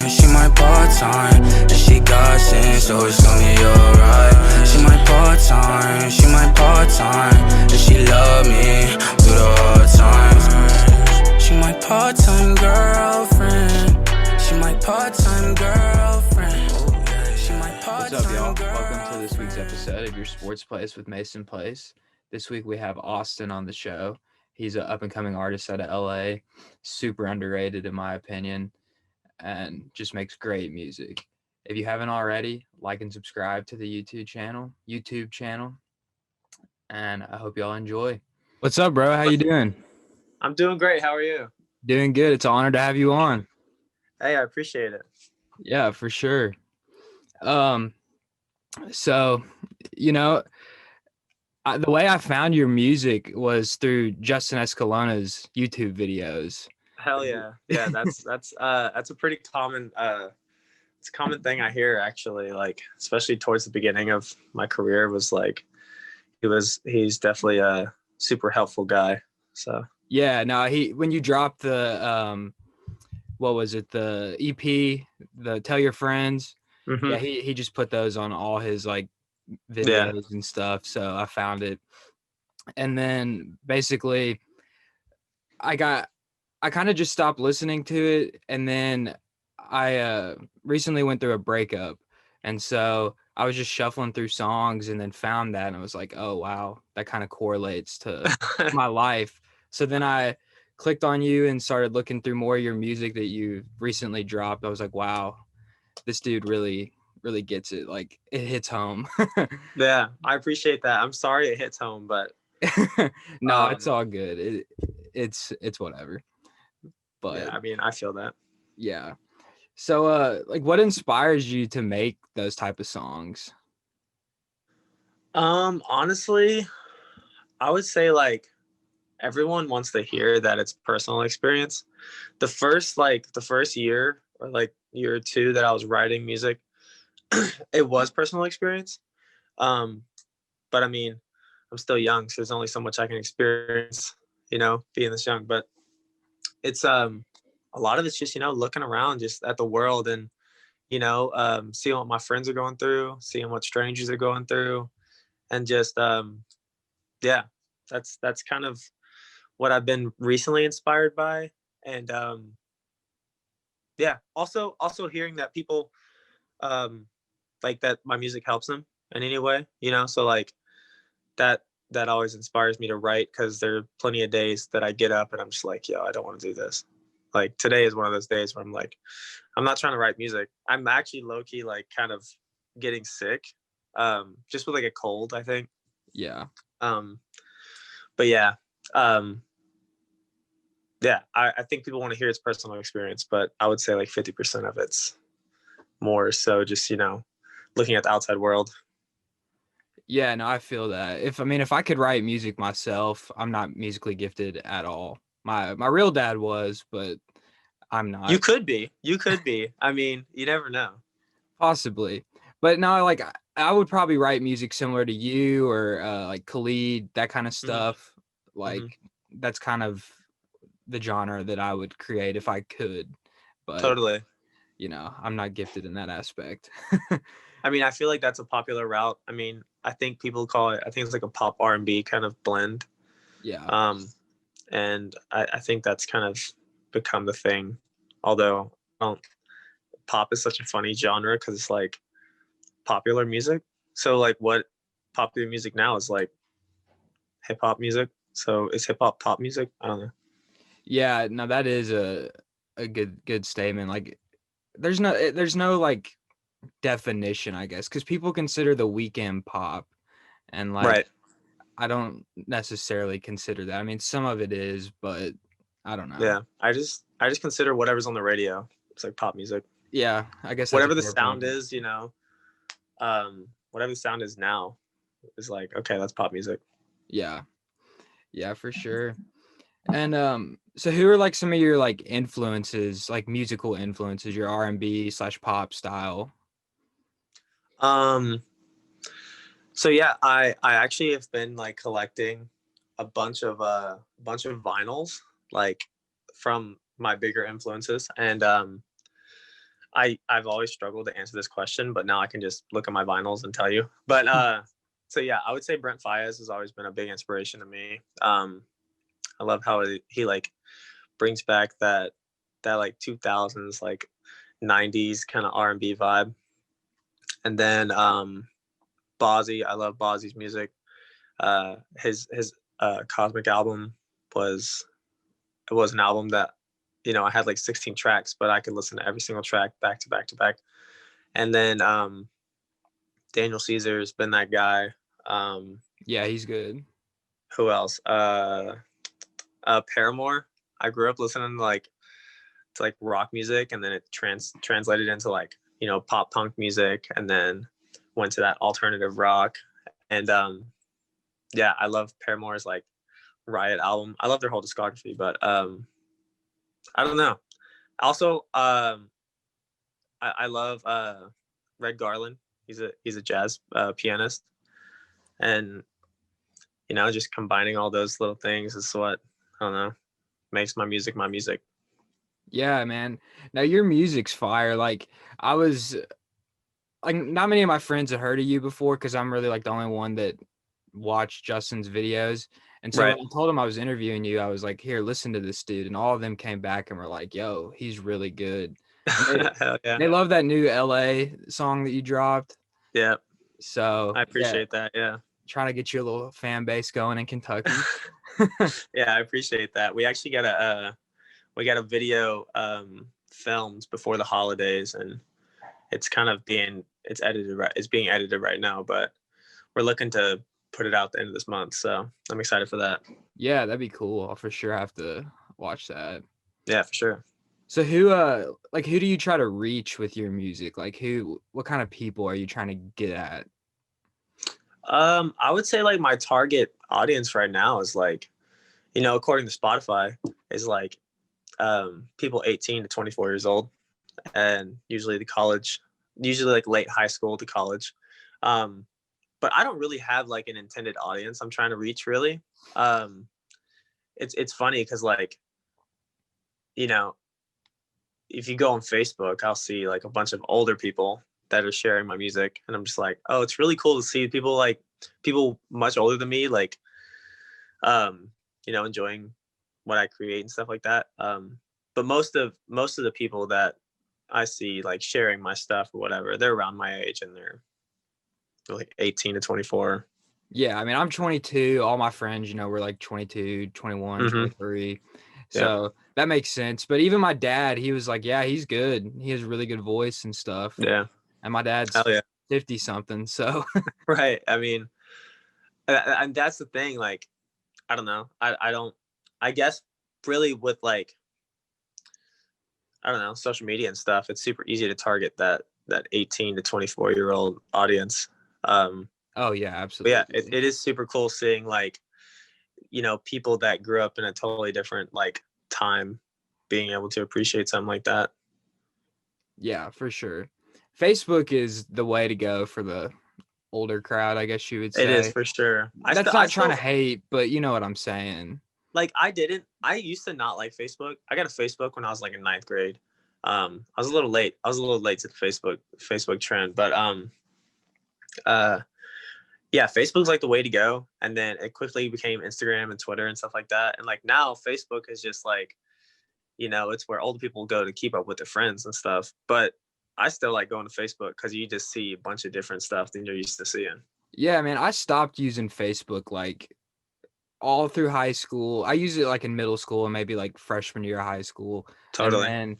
She my part-time, and she got sense, so it's gonna be alright. She my part-time, she my part-time, and she love me through the hard times. She my part-time girlfriend. She my part-time girlfriend. She my What's part-time up, y'all? girlfriend. Welcome to this week's episode of Your Sports Place with Mason Place. This week we have Austin on the show. He's an up-and-coming artist out of LA, super underrated in my opinion, and just makes great music. If you haven't already, like and subscribe to the YouTube channel, and I hope y'all enjoy. What's up, bro? How you doing? I'm doing great. How are you? Doing good. It's an honor to have you on. Hey, I appreciate it. Yeah, for sure. So, you know, the way I found your music was through Justin Escalona's YouTube videos. Hell yeah. Yeah, that's a pretty common it's a common thing I hear actually, like especially towards the beginning of my career was like he's definitely a super helpful guy. So Yeah, no, when you dropped the what was it, the EP, the Tell Your Friends, yeah, he just put those on all his like videos and stuff. So I found it. And then basically I kind of just stopped listening to it, and then I recently went through a breakup, and so I was just shuffling through songs and then found that, and I was like, oh wow, that kind of correlates to my life. So then I clicked on you and started looking through more of your music that you recently dropped. I was like, wow, this dude really gets it. Like, it hits home. Yeah, I appreciate that. I'm sorry it hits home, but no, it's all good. It's whatever. But yeah, I mean, I feel that. yeah. So like, what inspires you to make those type of songs? Honestly, I would say like everyone wants to hear that it's personal experience. The first year or like year or two that I was writing music, it was personal experience. But I mean, I'm still young, so there's only so much I can experience, being this young. But it's a lot of it's just, looking around just at the world and, seeing what my friends are going through, seeing what strangers are going through, and just yeah, that's kind of what I've been recently inspired by. And yeah, also hearing that people like that my music helps them in any way, so like that always inspires me to write, because there are plenty of days that I get up and I'm just like, yo, I don't want to do this. Like today is one of those days where I'm like, I'm not trying to write music. I'm actually low-key like kind of getting sick, just with like a cold, I think. Yeah. But yeah, yeah, I think people want to hear its personal experience, but I would say like 50% of it's more so just, looking at the outside world. Yeah, no, I feel that. If I could write music myself, I'm not musically gifted at all. My real dad was, but I'm not. You could be. I mean, you never know. Possibly. But no, like I would probably write music similar to you or like Khalid, that kind of stuff. Like that's kind of the genre that I would create if I could. But Totally. I'm not gifted in that aspect. I mean, I feel like that's a popular route. I mean, I think people call it, I think it's like a pop R&B kind of blend. Yeah. And I think that's kind of become the thing. Although pop is such a funny genre because it's like popular music. So like what popular music now is like hip hop music. So is hip hop pop music? I don't know. Yeah, no, that is a good statement. Like there's no like definition, I guess, because people consider The Weeknd pop, and like Right. I don't necessarily consider that. I mean, some of it is, but I don't know. Yeah, I just consider whatever's on the radio. It's like pop music. Yeah, I guess Whatever the sound is, whatever the sound is now is like, okay, that's pop music. Yeah, for sure. And so who are like some of your like influences, like musical influences, your R&B/pop style? So yeah, I actually have been like collecting a bunch of vinyls, like from my bigger influences, and I've always struggled to answer this question, but now I can just look at my vinyls and tell you. But so yeah, I would say Brent Faiyaz has always been a big inspiration to me. I love how he like brings back that like 2000s like 90s kind of R&B vibe. And then Bozzy, I love Bozzy's music. His Cosmic album was an album that, you know, I had like 16 tracks, but I could listen to every single track back to back to back. And then Daniel Caesar's been that guy. Yeah, he's good. Who else? Paramore. I grew up listening to like rock music, and then it translated into like, you know, pop punk music, and then went to that alternative rock. And yeah, I love Paramore's like Riot album. I love their whole discography, but I don't know. Also, I love Red Garland. He's a jazz pianist, and you know, just combining all those little things is what, I don't know, makes my music my music. Yeah, man. Now your music's fire. Like I was like, not many of my friends had heard of you before because I'm really like the only one that watched Justin's videos. And so Right. when I told him I was interviewing you, I was like, here, listen to this dude. And all of them came back and were like, yo, he's really good. And Hell yeah. they love that new LA song that you dropped. Yeah. So I appreciate that. Yeah. Trying to get your little fan base going in Kentucky. Yeah, I appreciate that. We actually got a video filmed before the holidays, and it's kind of being edited right now, but we're looking to put it out the end of this month, so I'm excited for that. Yeah, that'd be cool. I'll for sure have to watch that. Yeah, for sure. So who do you try to reach with your music? Like what kind of people are you trying to get at? I would say like my target audience right now is like, you know, according to Spotify, is like people 18 to 24 years old, and usually like late high school to college. But I don't really have like an intended audience I'm trying to reach, really. It's funny because, like, you know, if you go on Facebook, I'll see like a bunch of older people that are sharing my music, and I'm just like, oh, it's really cool to see people much older than me, like, you know, enjoying what I create and stuff like that. But most of the people that I see like sharing my stuff or whatever, they're around my age, and they're like 18 to 24. Yeah, I mean, I'm 22. All my friends, you know, we're like 22, 21, Mhm. 23. So that makes sense. But even my dad, he was like, yeah, he's good. He has a really good voice and stuff. Yeah. And my dad's Hell yeah. 50 something. So Right. I mean, and that's the thing. Like, I don't know. I guess really with like, I don't know, social media and stuff, it's super easy to target that 18 to 24-year-old audience. oh yeah, absolutely. Yeah, it is super cool seeing like, you know, people that grew up in a totally different like time being able to appreciate something like that. Yeah, for sure. Facebook is the way to go for the older crowd, I guess you would say. It is for sure. That's not trying to hate, but you know what I'm saying. Like I used to not like Facebook. I got a Facebook when I was like in 9th grade. I was a little late. I was a little late to the Facebook trend, but yeah, Facebook's like the way to go. And then it quickly became Instagram and Twitter and stuff like that. And like now Facebook is just like, you know, it's where older people go to keep up with their friends and stuff. But I still like going to Facebook because you just see a bunch of different stuff than you're used to seeing. Yeah, man, I stopped using Facebook like all through high school. I used it like in middle school and maybe like freshman year of high school. Totally. And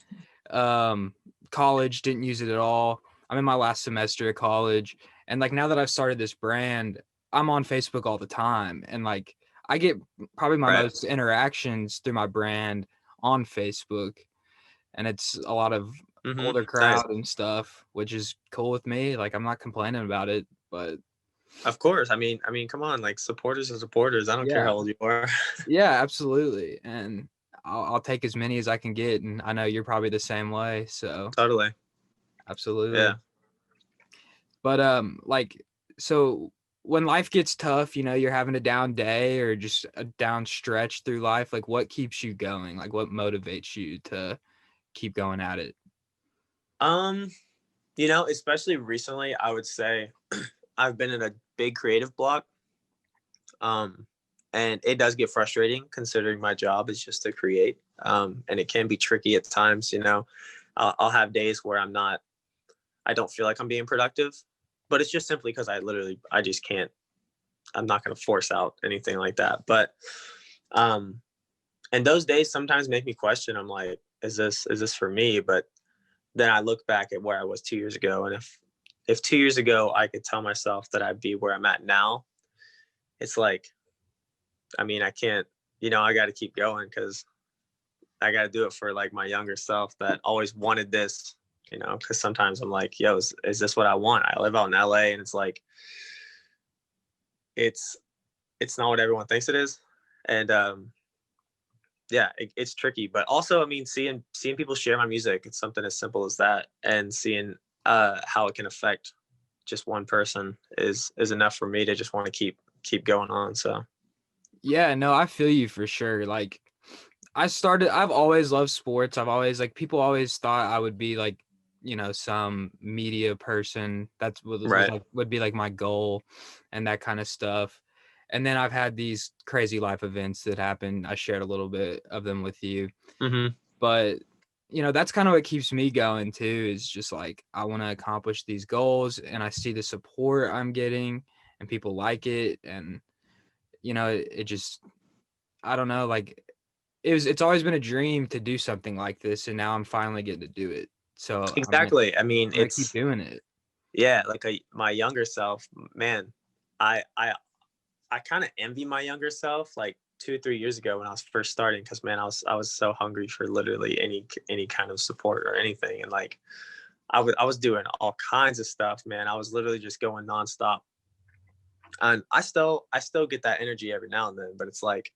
then college, didn't use it at all. I'm in my last semester of college. And like now that I've started this brand, I'm on Facebook all the time. And like I get probably my most interactions through my brand on Facebook. And it's a lot of older crowd and stuff, which is cool with me. Like I'm not complaining about it, but of course. I mean, come on, like supporters are supporters. I don't care how old you are. Yeah, absolutely. And I'll take as many as I can get. And I know you're probably the same way. So totally. Absolutely. Yeah. But like, so when life gets tough, you know, you're having a down day or just a down stretch through life, like what keeps you going? Like what motivates you to keep going at it? Um, especially recently, I would say I've been in a big creative block. Um, and it does get frustrating considering my job is just to create. And it can be tricky at times. I'll have days where I don't feel like I'm being productive, but it's just simply because I just can't. I'm not going to force out anything like that. But and those days sometimes make me question. I'm like, is this for me? But then I look back at where I was 2 years ago, and if 2 years ago I could tell myself that I'd be where I'm at now, it's like, I mean, I can't. I got to keep going because I got to do it for like my younger self that always wanted this. Because sometimes I'm like, yo, is this what I want? I live out in LA, and it's like, it's not what everyone thinks it is, and yeah, it's tricky. But also, I mean, seeing people share my music, it's something as simple as that, and seeing how it can affect just one person is enough for me to just want to keep going on. So Yeah, no, I feel you for sure. Like I've always loved sports. I've always people always thought I would be like, some media person. That's what right. would be like my goal and that kind of stuff. And then I've had these crazy life events that happen. I shared a little bit of them with you. Mm-hmm. But that's kind of what keeps me going too, is just like I want to accomplish these goals and I see the support I'm getting and people like it, and it just, I don't know, like it's always been a dream to do something like this, and now I'm finally getting to do it. So Exactly. I mean, I'm gonna keep doing it. yeah, like my younger self, man. I kind of envy my younger self, like 2 or 3 years ago when I was first starting, because man, I was so hungry for literally any kind of support or anything, and like I was doing all kinds of stuff, man. I was literally just going nonstop, and I still get that energy every now and then, but it's like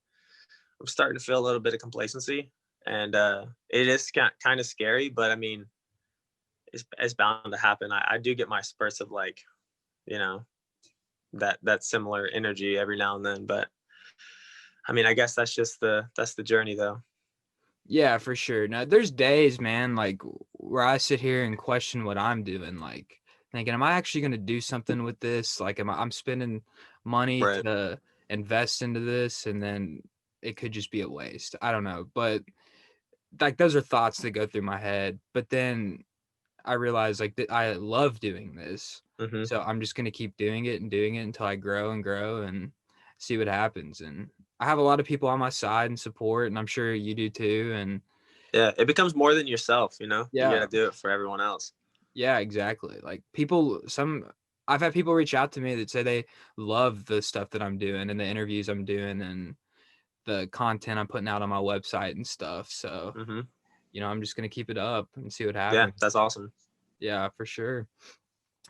I'm starting to feel a little bit of complacency, and it is kind of scary, but I mean, it's bound to happen. I do get my spurts of like, you know, that similar energy every now and then, but I mean, I guess that's the journey though. Yeah, for sure. Now there's days, man, like where I sit here and question what I'm doing, like thinking, am I actually gonna do something with this? Like I'm spending money Right. to invest into this and then it could just be a waste. I don't know. But like those are thoughts that go through my head. But then I realized like that I love doing this. Mm-hmm. So I'm just gonna keep doing it and doing it until I grow and grow and see what happens. And I have a lot of people on my side and support, and I'm sure you do too. And Yeah, it becomes more than yourself, you know? You yeah, got to do it for everyone else. yeah, exactly. Like I've had people reach out to me that say they love the stuff that I'm doing and the interviews I'm doing and the content I'm putting out on my website and stuff. So, Mm-hmm. I'm just gonna keep it up and see what Yeah, happens. that's awesome. Yeah, for sure.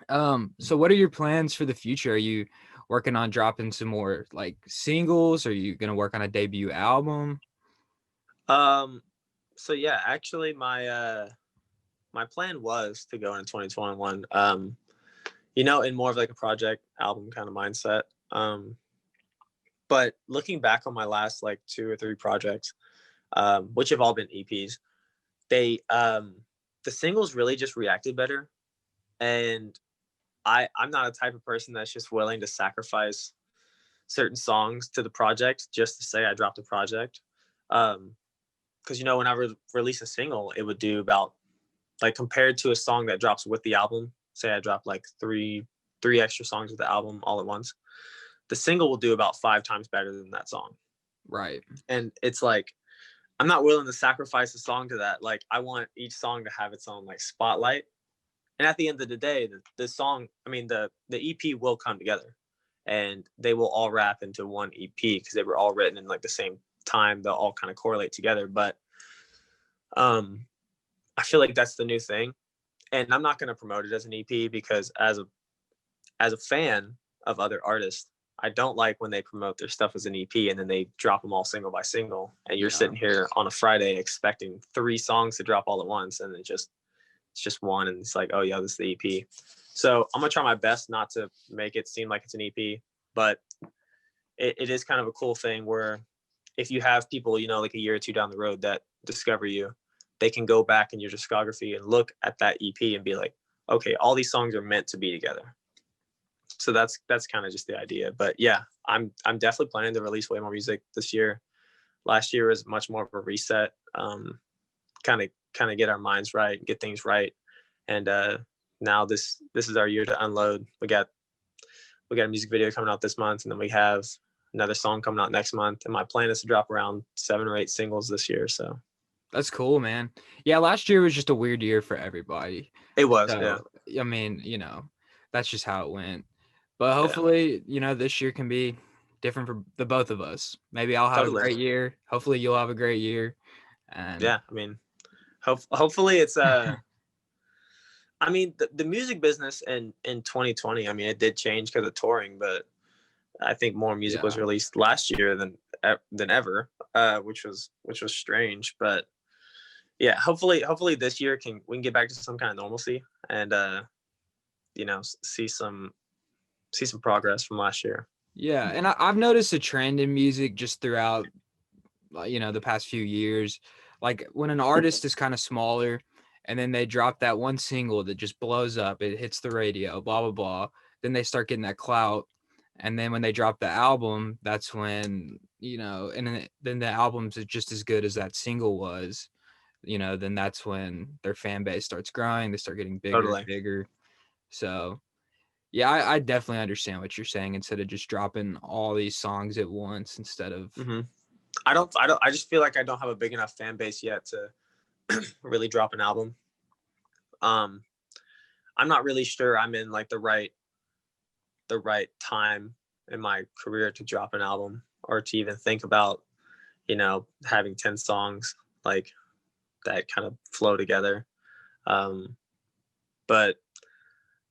So what are your plans for the future? Are you working on dropping some more like singles? Are you gonna work on a debut album? Um, so yeah, actually my plan was to go in 2021, in more of like a project album kind of mindset. But looking back on my last like 2 or 3 projects, which have all been EPs, they the singles really just reacted better. And I'm not a type of person that's just willing to sacrifice certain songs to the project just to say I dropped a project. Because when I release a single, it would do about, like, compared to a song that drops with the album. Say I drop like three extra songs with the album all at once. The single will do about 5 times better than that song. Right. And it's like I'm not willing to sacrifice a song to that. Like I want each song to have its own like spotlight. And at the end of the day, the song, I mean, the EP will come together, and they will all wrap into one EP because they were all written in like the same time. They'll all kind of correlate together. But I feel like that's the new thing, and I'm not going to promote it as an EP because as a fan of other artists, I don't like when they promote their stuff as an EP and then they drop them all single by single, and you're Yeah. sitting here on a Friday expecting 3 songs to drop all at once, and it's just one, and it's like, oh yeah, this is the EP. So I'm gonna try my best not to make it seem like it's an EP, but it is kind of a cool thing where if you have people, like a year or two down the road that discover you, they can go back in your discography and look at that EP and be like, okay, all these songs are meant to be together. So that's kind of just the idea. But yeah, I'm definitely planning to release way more music this year. Last year was much more of a reset, kind of get our minds right, get things right. And now this is our year to unload. We got a music video coming out this month, and then we have another song coming out next month. And my plan is to drop around 7 or 8 singles this year. So that's cool, man. Yeah, last year was just a weird year for everybody. it was. So, yeah. I mean, that's just how it went. But hopefully, this year can be different for the both of us. Maybe I'll have a great year. Hopefully you'll have a great year. And yeah, I mean, hopefully it's I mean, the music business in 2020, I mean, it did change because of touring, but I think more music was released last year than ever, which was strange. But yeah, hopefully this year we can get back to some kind of normalcy and see some progress from last year. Yeah, and I've noticed a trend in music just throughout, the past few years. Like when an artist is kind of smaller and then they drop that one single that just blows up, it hits the radio, blah, blah, blah. Then they start getting that clout. And then when they drop the album, that's when, and then the album's just as good as that single was, then that's when their fan base starts growing. They start getting bigger and bigger. So yeah, I definitely understand what you're saying. Instead of just dropping all these songs at once instead of. Mm-hmm. I just feel like I don't have a big enough fan base yet to really drop an album. I'm not really sure I'm in like the right time in my career to drop an album or to even think about, having 10 songs like that kind of flow together. But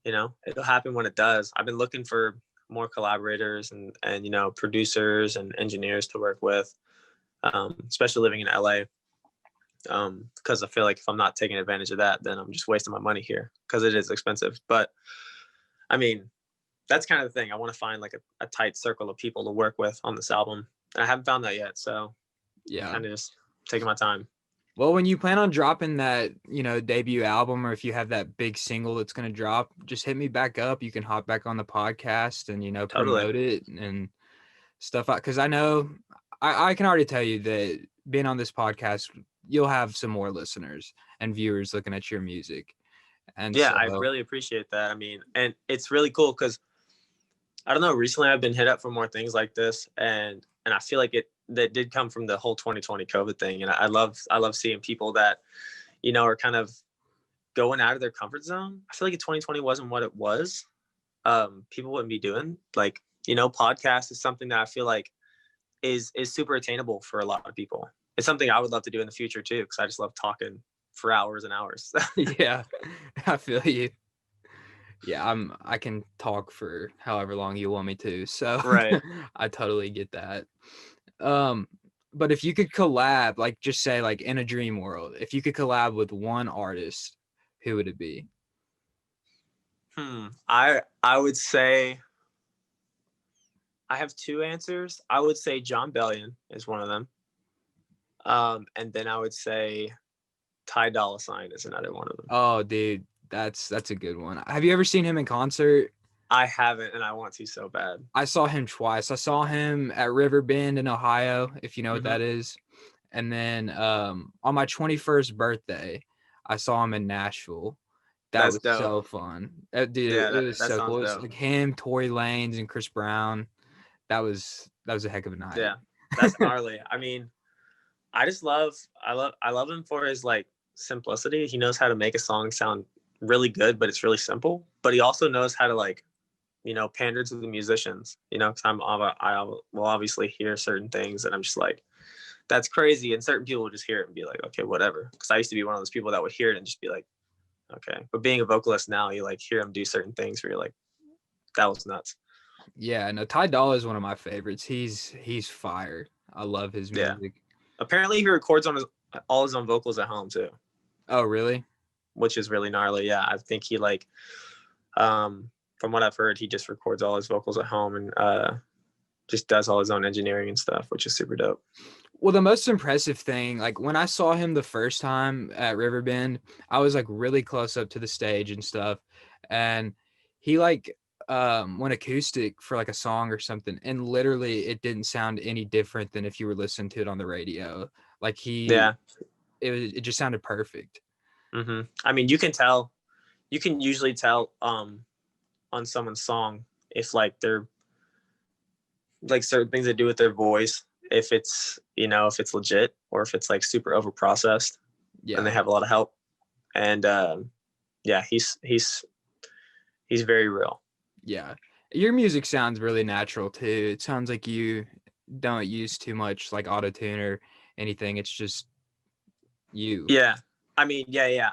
it'll happen when it does. I've been looking for more collaborators and producers and engineers to work with, especially living in LA. Because I feel like if I'm not taking advantage of that, then I'm just wasting my money here because it is expensive. But I mean, that's kind of the thing. I want to find like a tight circle of people to work with on this album. And I haven't found that yet. So yeah, kind of just taking my time. Well, when you plan on dropping that, debut album, or if you have that big single that's going to drop, just hit me back up. You can hop back on the podcast and, promote it and stuff. Because I know I can already tell you that being on this podcast, you'll have some more listeners and viewers looking at your music. And yeah, I really appreciate that. I mean, and it's really cool because I don't know, recently I've been hit up for more things like this. And I feel like that did come from the whole 2020 COVID thing. And I love seeing people that, are kind of going out of their comfort zone. I feel like if 2020 wasn't what it was, people wouldn't be doing like, podcast is something that I feel like is super attainable for a lot of people. It's something I would love to do in the future too, because I just love talking for hours and hours. Yeah, I feel you. Yeah, I can talk for however long you want me to. So right. I totally get that. But if you could collab, like just say like in a dream world, if you could collab with one artist, who would it be? I would say I have 2 answers. I would say John Bellion is one of them. And then I would say Ty Dolla $ign is another one of them. Oh, dude, that's a good one. Have you ever seen him in concert? I haven't, and I want to so bad. I saw him twice. I saw him at River Bend in Ohio, if you know what that is. And then on my 21st birthday, I saw him in Nashville. That was dope. So fun. Dude, yeah, it was so cool. It was like him, Tory Lanez, and Chris Brown. That was a heck of a night. Yeah, that's gnarly. I mean, I love him for his like simplicity. He knows how to make a song sound really good, but it's really simple. But he also knows how to like, pander to the musicians, because I will obviously hear certain things and I'm just like, that's crazy. And certain people will just hear it and be like, okay, whatever. Because I used to be one of those people that would hear it and just be like, okay. But being a vocalist now, you like hear him do certain things where you're like, that was nuts. Yeah, no, Ty Dolla is one of my favorites. He's fire. I love his music. Yeah. Apparently he records all his own vocals at home too. Oh, really? Which is really gnarly. Yeah, I think he like, from what I've heard, he just records all his vocals at home and just does all his own engineering and stuff, which is super dope. Well, the most impressive thing, like when I saw him the first time at Riverbend, I was like really close up to the stage and stuff. And he like went acoustic for like a song or something. And literally it didn't sound any different than if you were listening to it on the radio. Like Yeah. it just sounded perfect. I mean, you can usually tell on someone's song if like they're like certain things they do with their voice, if it's, if it's legit or if it's like super over processed and they Yeah. have a lot of help. And yeah, he's very real. Yeah. Your music sounds really natural too. It sounds like you don't use too much like auto tune or anything. It's just you. Yeah. I mean, yeah.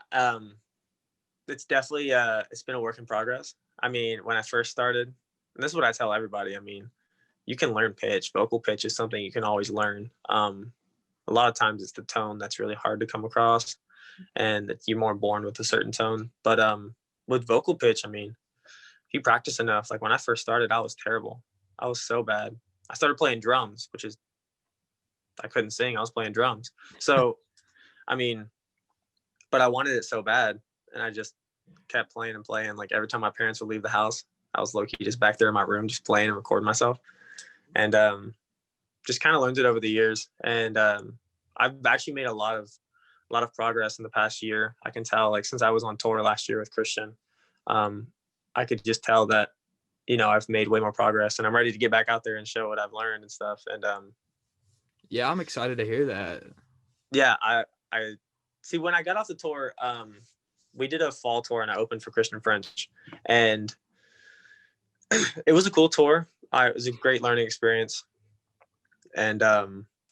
It's definitely it's been a work in progress. I mean, when I first started, and this is what I tell everybody, I mean, you can learn pitch. Vocal pitch is something you can always learn. A lot of times it's the tone that's really hard to come across, and that you're more born with a certain tone. But with vocal pitch, I mean, if you practice enough, like when I first started, I was terrible. I was so bad. I started playing drums, which is, I couldn't sing. I was playing drums. So, I mean, but I wanted it so bad, and I just kept playing and playing. Like every time my parents would leave the house, I was low key just back there in my room, just playing and recording myself. And just kind of learned it over the years. And I've actually made a lot of progress in the past year. I can tell, like, since I was on tour last year with Christian, I could just tell that, I've made way more progress, and I'm ready to get back out there and show what I've learned and stuff. And Yeah, I'm excited to hear that. yeah, I see, when I got off the tour, we did a fall tour and I opened for Christian French, and it was a cool tour. It was a great learning experience, and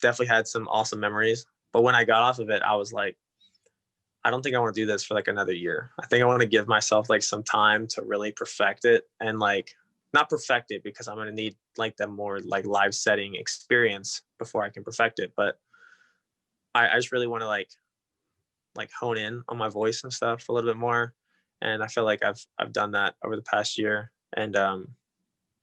definitely had some awesome memories. But when I got off of it, I was like, I don't think I want to do this for like another year. I think I want to give myself like some time to really perfect it, and like not perfect it because I'm going to need like the more like live setting experience before I can perfect it. But I just really want to like hone in on my voice and stuff a little bit more. And I feel like I've done that over the past year, and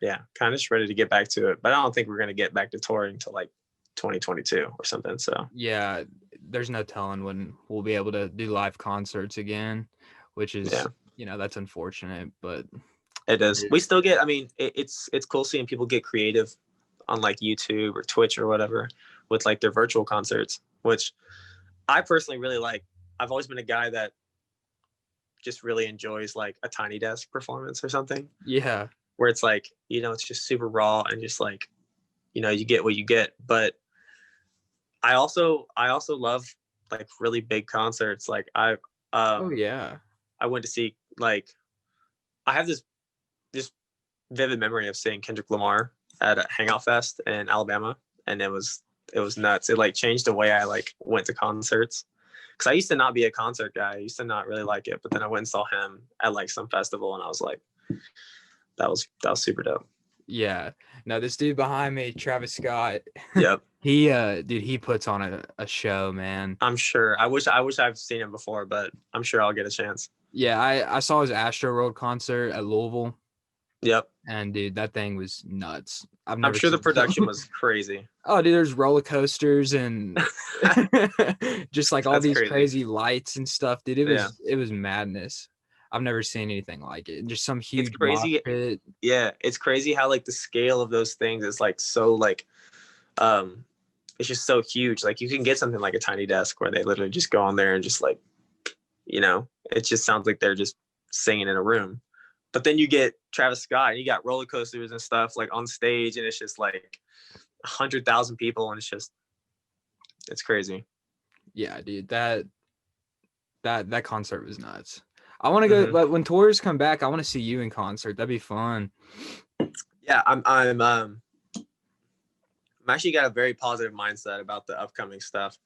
yeah, kind of just ready to get back to it. But I don't think we're going to get back to touring till like 2022 or something. So Yeah, there's no telling when we'll be able to do live concerts again, which is, that's unfortunate, but it is. We still get, I mean, it's cool seeing people get creative on like YouTube or Twitch or whatever with like their virtual concerts, which I personally really like. I've always been a guy that just really enjoys like a Tiny Desk performance or something. Yeah. Where it's like, it's just super raw and just like, you get what you get. But I also love like really big concerts. Like Oh yeah. I went to see, like, I have this vivid memory of seeing Kendrick Lamar at a Hangout Fest in Alabama, and it was nuts. It like changed the way I like went to concerts, because I used to not be a concert guy. I used to not really like it, but then I went and saw him at like some festival, and I was like, that was super dope. Yeah. No, this dude behind me, Travis Scott. Yep. He puts on a show, man. I'm sure. I wish I've seen him before, but I'm sure I'll get a chance. Yeah, I saw his Astro World concert at Louisville. Yep. And dude, that thing was nuts. I'm sure the production was crazy. Oh, dude, there's roller coasters and just like all these crazy lights and stuff. Dude, it was madness. I've never seen anything like it. Just some huge it's crazy. pit. Yeah, it's crazy how like the scale of those things is like so like it's just so huge. Like you can get something like a Tiny Desk where they literally just go on there and just like, it just sounds like they're just singing in a room. But then you get Travis Scott and you got roller coasters and stuff like on stage, and it's just like 100,000 people, and it's crazy. Yeah, dude, that concert was nuts. I want to go, but when tours come back, I want to see you in concert. That'd be fun. Yeah, I'm actually got a very positive mindset about the upcoming stuff.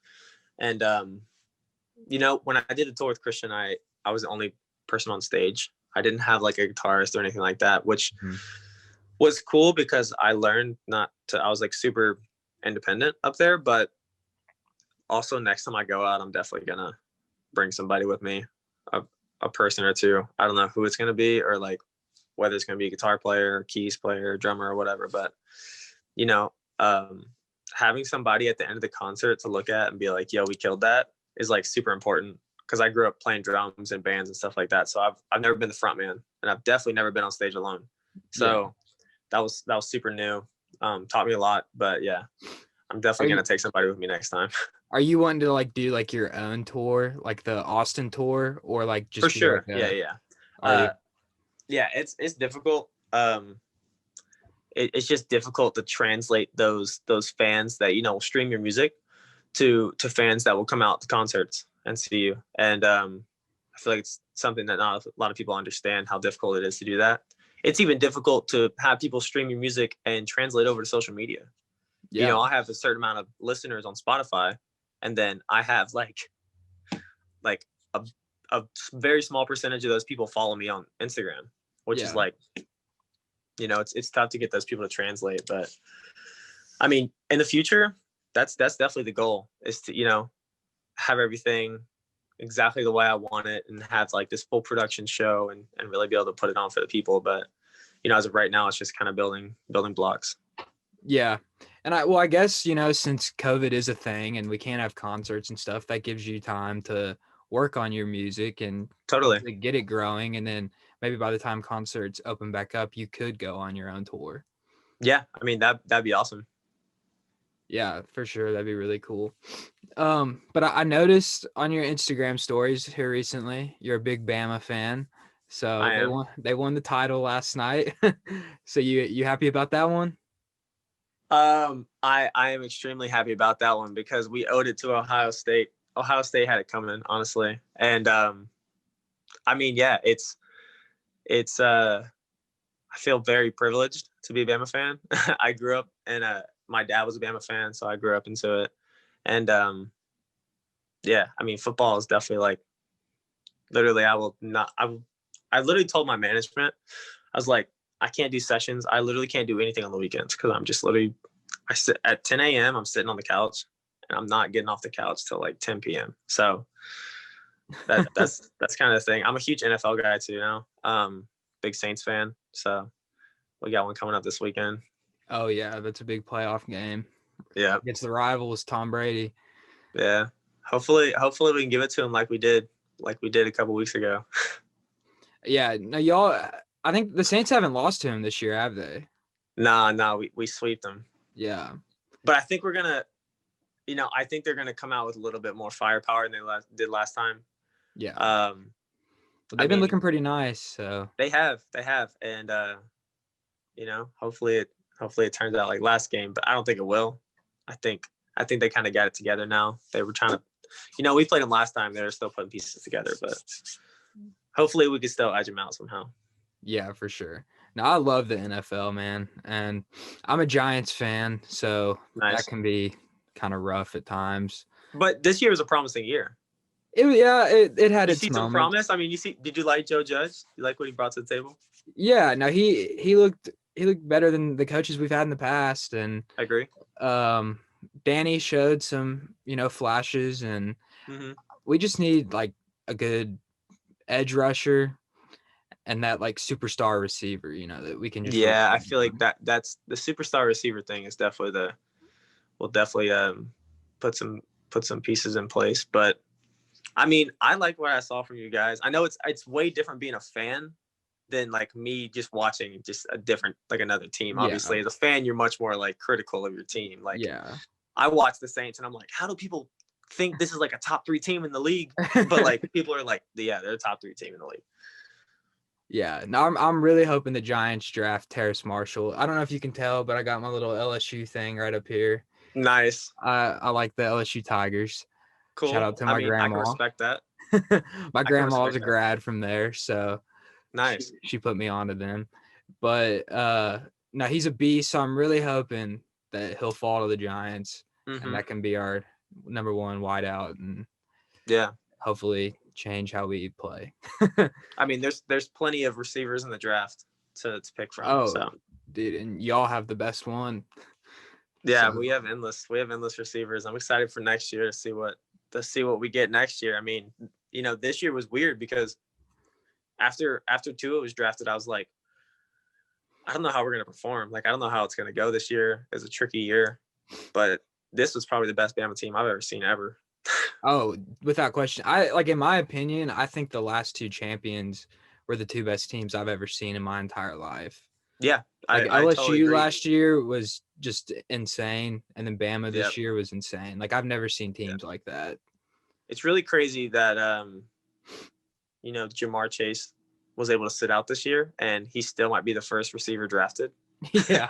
And when I did the tour with Christian, I was the only person on stage. I didn't have like a guitarist or anything like that, which was cool because I learned I was like super independent up there. But also next time I go out, I'm definitely gonna bring somebody with me, a person or two. I don't know who it's gonna be, or like whether it's gonna be a guitar player, keys player, drummer, or whatever. But having somebody at the end of the concert to look at and be like, yo, we killed that is like super important. Cause I grew up playing drums and bands and stuff like that. So I've never been the front man, and I've definitely never been on stage alone. So that was super new. Taught me a lot, but yeah, I'm definitely going to take somebody with me next time. Are you wanting to like do like your own tour, like the Austin tour, or like just For sure? Like yeah, it's difficult. It's just difficult to translate those fans that will stream your music to fans that will come out to concerts and see you. And I feel like it's something that not a lot of people understand, how difficult it is to do that. It's even difficult to have people stream your music and translate over to social media. Yeah. I have a certain amount of listeners on Spotify, and then I have like a very small percentage of those people follow me on Instagram, which is like, it's tough to get those people to translate. But I mean, in the future, that's definitely the goal, is to, have everything exactly the way I want it and have like this full production show and really be able to put it on for the people. But, as of right now, it's just kind of building blocks. Yeah. And I guess, since COVID is a thing and we can't have concerts and stuff, that gives you time to work on your music and totally get it growing. And then maybe by the time concerts open back up, you could go on your own tour. Yeah. I mean, that'd be awesome. Yeah, for sure. That'd be really cool. But I noticed on your Instagram stories here recently, you're a big Bama fan. So they won the title last night. So you happy about that one? I am extremely happy about that one because we owed it to Ohio State. Ohio State had it coming, honestly. And I mean, yeah, it's I feel very privileged to be a Bama fan. I grew up and my dad was a Bama fan, so I grew up into it. And yeah, I mean, football is definitely like, literally, I literally told my management, I was like, I can't do sessions. I literally can't do anything on the weekends because I'm just literally, I sit at 10 a.m. I'm sitting on the couch and I'm not getting off the couch till like 10 p.m. So that's kind of the thing. I'm a huge NFL guy too now. Big Saints fan. So we got one coming up this weekend. Oh yeah, that's a big playoff game. Yeah, against the rivals, Tom Brady. Yeah, hopefully we can give it to him like we did a couple weeks ago. Yeah, no, y'all. I think the Saints haven't lost to him this year, have they? Nah, we sweeped them. Yeah, but I think we're gonna, I think they're gonna come out with a little bit more firepower than they did last time. Yeah. But they've been looking pretty nice. So they have, and hopefully it turns out like last game, but I don't think it will. I think they kind of got it together now. They were trying to, we played them last time. They were still putting pieces together, but hopefully we can still edge them out somehow. Yeah, for sure. No, I love the NFL, man, and I'm a Giants fan, so nice. That can be kind of rough at times. But this year was a promising year. It had its moments. Some promise. I mean, did you like Joe Judge? You like what he brought to the table? Yeah, no, he looked better than the coaches we've had in the past, and I agree. Danny showed some, flashes, and we just need like a good edge rusher and that like superstar receiver, that we can just. Yeah, I feel like that's the superstar receiver thing is definitely we'll definitely put some pieces in place. But I mean, I like what I saw from you guys. I know it's way different being a fan than like me just watching just a different, like another team. Obviously, as a fan, you're much more like critical of your team. Like, I watch the Saints and I'm like, how do people think this is like a top 3 team in the league? But like people are like, yeah, they're a top 3 team in the league. Yeah, no, I'm really hoping the Giants draft Terrace Marshall. I don't know if you can tell, but I got my little LSU thing right up here. Nice. I like the LSU Tigers. Cool. Shout out to my grandma. I can respect that. My grandma was a grad from there, so nice. She put me onto them. But no, he's a beast, so I'm really hoping that he'll fall to the Giants, and that can be our number 1 wideout, and hopefully change how we play. I mean, there's plenty of receivers in the draft to pick from. Oh, so. Dude, and y'all have the best one. Yeah, so. we have endless receivers. I'm excited for next year to see what we get next year. I mean, this year was weird because after Tua was drafted, I was like, I don't know how we're gonna perform. Like, I don't know how it's gonna go this year. It's a tricky year. but this was probably the best Bama team I've ever seen ever. Oh, without question. In my opinion, I think the last two champions were the two best teams I've ever seen in my entire life. Yeah, Like I totally LSU agree. last year was just insane, and then Bama this Yep. year was insane. Like I've never seen teams like that. It's really crazy that Jamar Chase was able to sit out this year, and he still might be the first receiver drafted. Yeah,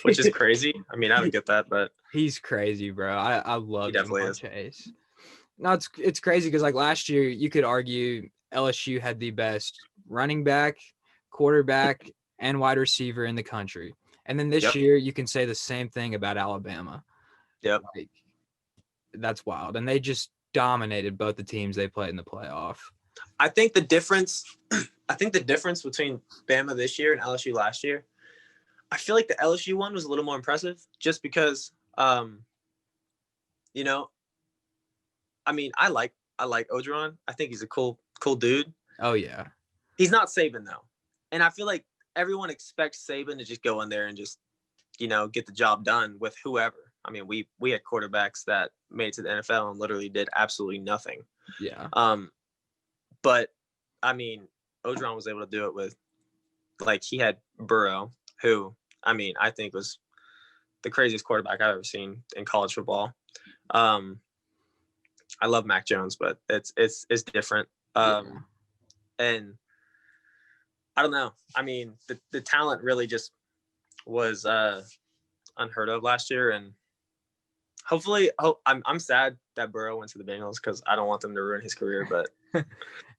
Which is crazy. I mean, I don't get that, but he's crazy, bro. I love definitely Jamar is. Chase. No, it's crazy because like last year you could argue LSU had the best running back, quarterback, and wide receiver in the country. And then this Yep. year you can say the same thing about Alabama. Yep. Like that's wild. And they just dominated both the teams they played in the playoff. I think the difference between Bama this year and LSU last year, I feel like the LSU one was a little more impressive just because I mean, I like Ogeron. I think he's a cool dude. Oh yeah. He's not Saban though. And I feel like everyone expects Saban to just go in there and just, get the job done with whoever. I mean, we had quarterbacks that made it to the NFL and literally did absolutely nothing. Yeah. But I mean, Ogeron was able to do it with, like, he had Burrow, who, I mean, I think was the craziest quarterback I've ever seen in college football. I love Mac Jones, but it's different. And I don't know. I mean, the talent really just was unheard of last year, and hopefully, I'm sad that Burrow went to the Bengals because I don't want them to ruin his career. But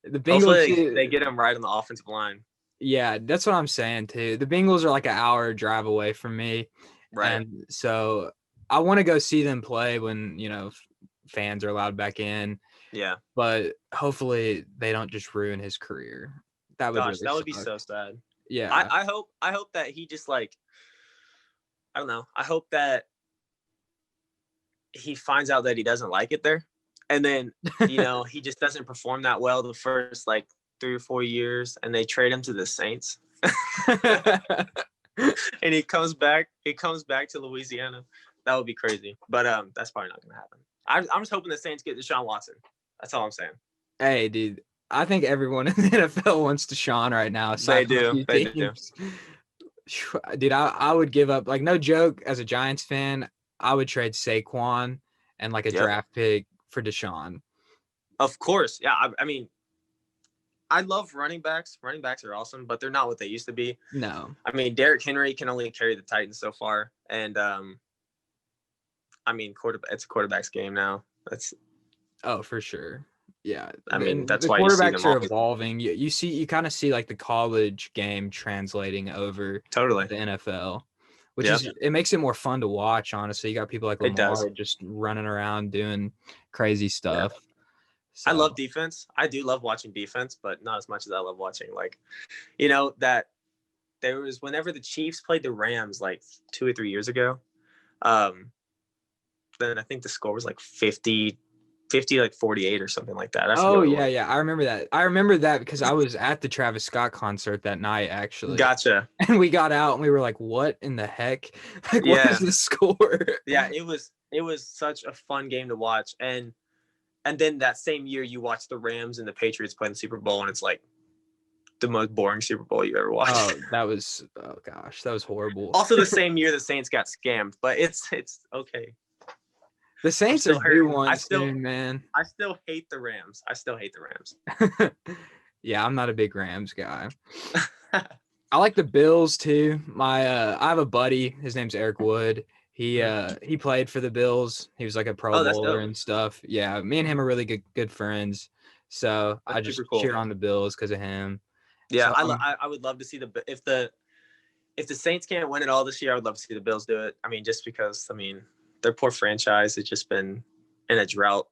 the Bengals, hopefully they get him right on the offensive line. Yeah, that's what I'm saying too. The Bengals are like an hour drive away from me, right? And so I want to go see them play when fans are allowed back in. Yeah, but hopefully they don't just ruin his career. That would that would be so sad. Yeah, I hope that he just I don't know. I hope that he finds out that he doesn't like it there, and then he just doesn't perform that well the first 3 or 4 years, and they trade him to the Saints, and he comes back to Louisiana. That would be crazy, but that's probably not gonna happen. I'm just hoping the Saints get Deshaun Watson. That's all I'm saying. Hey, dude, I think everyone in the NFL wants Deshaun right now. They do. Dude, I would give up. No joke, as a Giants fan, I would trade Saquon and a draft pick for Deshaun. Of course. Yeah, I mean, I love running backs. Running backs are awesome, but they're not what they used to be. No. I mean, Derrick Henry can only carry the Titans so far. And, I mean, it's a quarterback's game now. Oh, for sure. Yeah. I mean, that's the why you see quarterbacks them are evolving. You kind of see the college game translating over totally the NFL, which it makes it more fun to watch. Honestly, you got people like Lamar just running around doing crazy stuff. Yeah. So. I love defense. I do love watching defense, but not as much as I love watching that there was whenever the Chiefs played the Rams 2 or 3 years ago. Then I think the score was 50 48 or something like that. Oh yeah. I remember that. I remember that because I was at the Travis Scott concert that night, actually. Gotcha. And we got out and we were like, what in the heck? What is the score? Yeah, it was such a fun game to watch. And then that same year you watch the Rams and the Patriots play in the Super Bowl, and it's the most boring Super Bowl you ever watched. Oh, that was horrible. Also the same year the Saints got scammed, but it's okay. The Saints are due one soon, man. I still hate the Rams. Yeah, I'm not a big Rams guy. I like the Bills too. I have a buddy. His name's Eric Wood. He played for the Bills. He was a Pro Bowler and stuff. Yeah, me and him are really good friends. So I just cheer on the Bills because of him. Yeah, so, I would love to see if the Saints can't win it all this year, I would love to see the Bills do it. I mean, just because their poor franchise has just been in a drought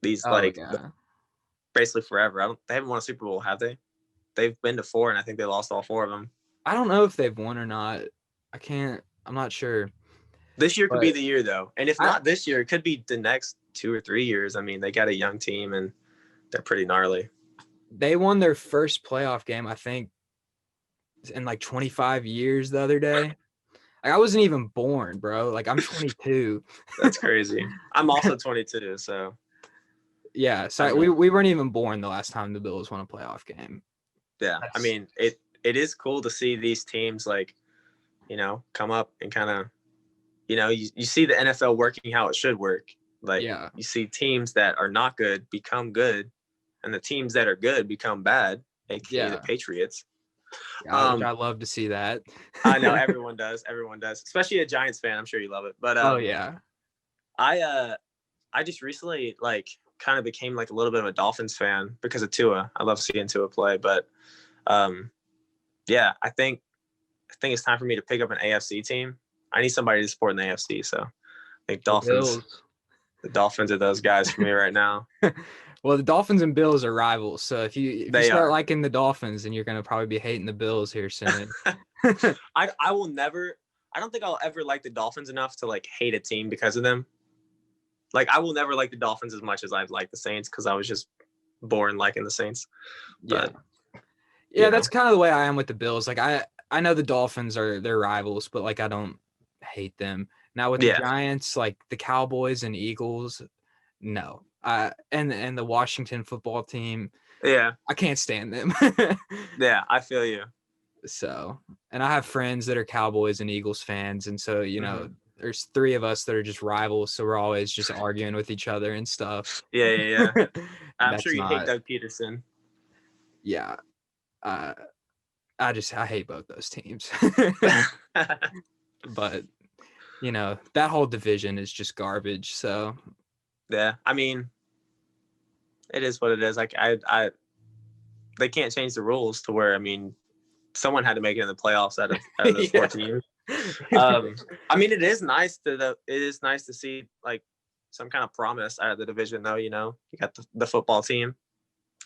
basically forever. They haven't won a Super Bowl, have they? They've been to 4, and I think they lost all 4 of them. I don't know if they've won or not. I'm not sure. This year could be the year, though. And if not this year, it could be the next 2 or 3 years. I mean, they got a young team, and they're pretty gnarly. They won their first playoff game, I think, in 25 years the other day. Like, I wasn't even born, bro. Like, I'm 22. That's crazy. I'm also 22, so Yeah, I so mean, we weren't even born the last time the Bills won a playoff game. yeah. I mean, it is cool to see these teams like, come up and kind of, you see the NFL working how it should work. Like, yeah, you see teams that are not good become good, and the teams that are good become bad, aka the yeah, Patriots. which I love to see that. I know everyone does, especially a Giants fan. I'm sure you love it. But Oh yeah, I just recently like kind of became like a little bit of a Dolphins fan because of Tua. I love seeing Tua play, but yeah, I think it's time for me to pick up an AFC team. I need somebody to support in the AFC, so I think the Dolphins. Bills. The Dolphins are those guys for me right now. Well, the Dolphins and Bills are rivals, so if you They start are. liking the Dolphins, then you're gonna probably be hating the Bills here soon. I will never. I don't think I'll ever like the Dolphins enough to like hate a team because of them. Like I will never like the Dolphins as much as I've liked the Saints because I was just born liking the Saints. Yeah, But yeah, that's kind of the way I am with the Bills. Like I know the Dolphins are their rivals, but like I don't hate them. Now with the yeah, Giants, like the Cowboys and Eagles, no. And the Washington football team, yeah, I can't stand them. yeah. I feel you. So, and I have friends that are Cowboys and Eagles fans, and so Mm-hmm. there's three of us that are just rivals, so we're always just arguing with each other and stuff. Yeah, yeah, yeah. I'm sure That's you hate not, Doug Peterson. yeah. Uh, I hate both those teams, but that whole division is just garbage. So Yeah, I mean, it is what it is. Like they can't change the rules to where someone had to make it in the playoffs out of those four teams. I mean, it is nice to see like some kind of promise out of the division, though. You got the football team.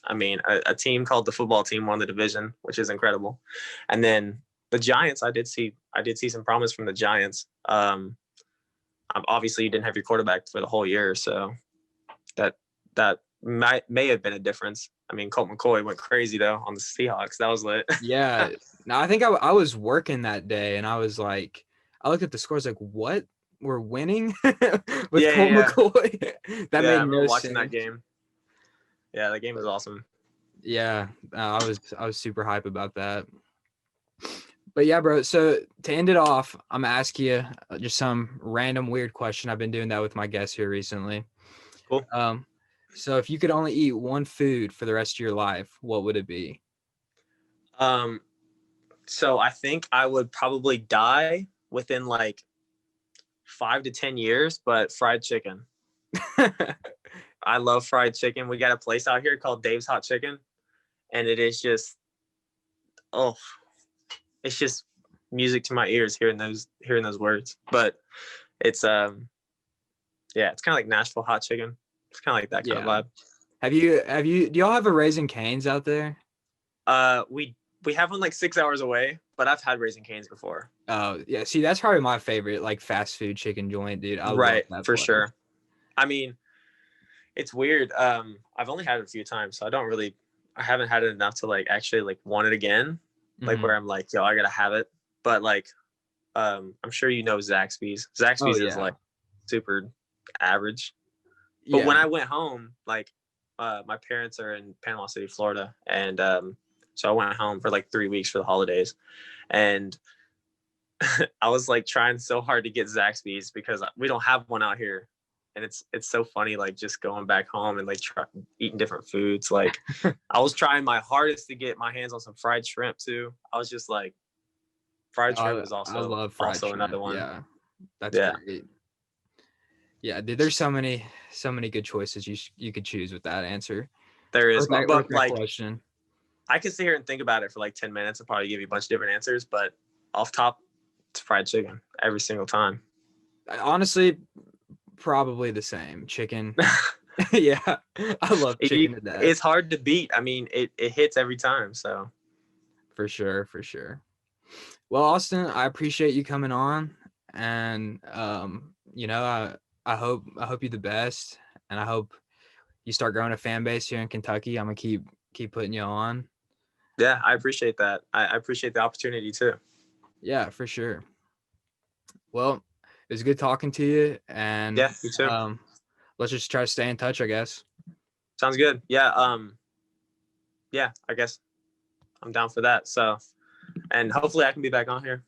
I mean, a team called the football team won the division, which is incredible. And then the Giants, I did see some promise from the Giants. Obviously, you didn't have your quarterback for the whole year, so that may have been a difference. I mean, Colt McCoy went crazy though on the Seahawks. That was lit. yeah. Now I think I was working that day, and I was like, I looked at the scores, like, what? We're winning with Colt Yeah. McCoy. That Yeah, I made remember no watching sense. that game. Yeah, that game was awesome. Yeah, I was super hype about that. But yeah, bro. So to end it off, I'm gonna ask you just some random weird question. I've been doing that with my guests here recently. Cool. So if you could only eat one food for the rest of your life, what would it be? So I think I would probably die within like 5 to 10 years, but fried chicken. I love fried chicken. We got a place out here called Dave's Hot Chicken, and it is just it's just music to my ears hearing those words. But it's yeah, it's kind of like Nashville hot chicken. It's kind of like that kind of vibe. Do y'all have a Raising Cane's out there? We have one like 6 hours away, but I've had Raising Cane's before. Oh yeah, see, that's probably my favorite like fast food chicken joint, dude. I Right, love that for place. sure. I mean, it's weird. I've only had it a few times, so I haven't had it enough to like actually like want it again. Like where I'm like, yo, I gotta have it. But like, I'm sure Zaxby's. Zaxby's is like super average. But when I went home, like, my parents are in Panama City, Florida, and so I went home for like 3 weeks for the holidays, and I was like trying so hard to get Zaxby's because we don't have one out here. And it's so funny, like just going back home and like eating different foods. Like I was trying my hardest to get my hands on some fried shrimp too. I was just like, fried shrimp is I love fried shrimp. another one. Yeah, that's great. Yeah, dude, there's so many good choices you could choose with that answer. There is, but like, question. I could sit here and think about it for like 10 minutes and probably give you a bunch of different answers. But off top, it's fried chicken every single time. Honestly, probably the same. Chicken. Yeah, I love chicken to death. It's hard to beat. I mean, it hits every time. So for sure. Well, Austin, I appreciate you coming on, and I hope you the best, and I hope you start growing a fan base here in Kentucky. I'm gonna keep putting you on. Yeah, I appreciate that. I appreciate the opportunity too. Yeah, for sure. Well, it was good talking to you, and Yeah, you too. let's just try to stay in touch, I guess. Sounds good. Yeah. Yeah, I guess I'm down for that. So, and hopefully I can be back on here,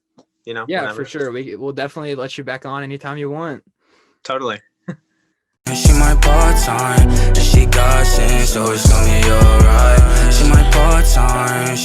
Yeah, whenever. for sure. We'll definitely let you back on anytime you want. Totally. And she my part-time, and she got sense, so it's gonna be alright. She my part-time,